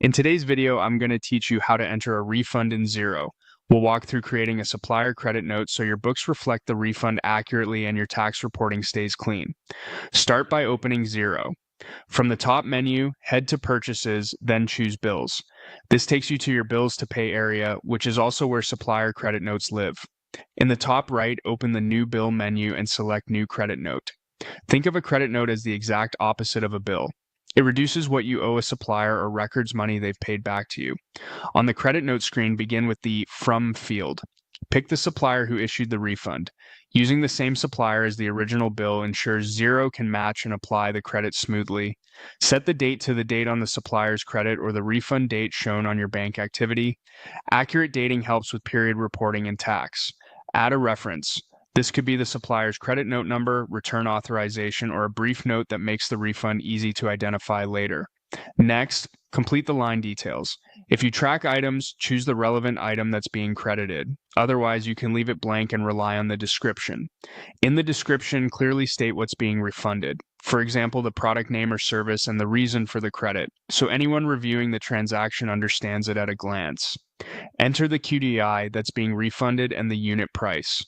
In today's video, I'm going to teach you how to enter a refund in Xero. We'll walk through creating a supplier credit note so your books reflect the refund accurately and your tax reporting stays clean. Start by opening Xero. From the top menu, head to Purchases, then choose Bills. This takes you to your Bills to Pay area, which is also where supplier credit notes live. In the top right, open the New Bill menu and select New Credit Note. Think of a credit note as the exact opposite of a bill. It reduces what you owe a supplier or records money they've paid back to you. On the credit note screen, begin with the From field. Pick the supplier who issued the refund. Using the same supplier as the original bill ensures Xero can match and apply the credit smoothly. Set the date to the date on the supplier's credit or the refund date shown on your bank activity. Accurate dating helps with period reporting and tax. Add a reference. This could be the supplier's credit note number, return authorization, or a brief note that makes the refund easy to identify later. Next, complete the line details. If you track items, choose the relevant item that's being credited. Otherwise, you can leave it blank and rely on the description. In the description, clearly state what's being refunded. For example, the product name or service and the reason for the credit, so anyone reviewing the transaction understands it at a glance. Enter the QDI that's being refunded and the unit price.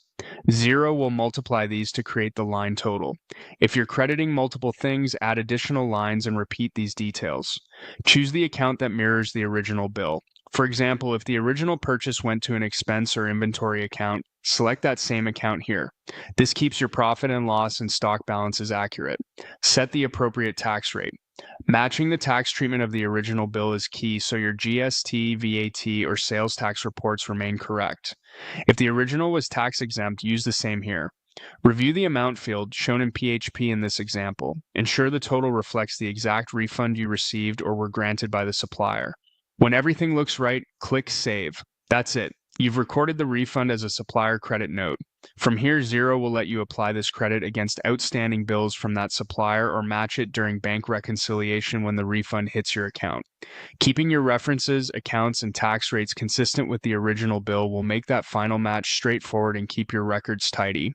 Xero will multiply these to create the line total. If you're crediting multiple things, add additional lines and repeat these details. Choose the account that mirrors the original bill. For example, if the original purchase went to an expense or inventory account, select that same account here. This keeps your profit and loss and stock balances accurate. Set the appropriate tax rate. Matching the tax treatment of the original bill is key so your GST, VAT, or sales tax reports remain correct. If the original was tax exempt, use the same here. Review the amount field, shown in PHP in this example. Ensure the total reflects the exact refund you received or were granted by the supplier. When everything looks right, click Save. That's it. You've recorded the refund as a supplier credit note. From here, Xero will let you apply this credit against outstanding bills from that supplier or match it during bank reconciliation when the refund hits your account. Keeping your references, accounts, and tax rates consistent with the original bill will make that final match straightforward and keep your records tidy.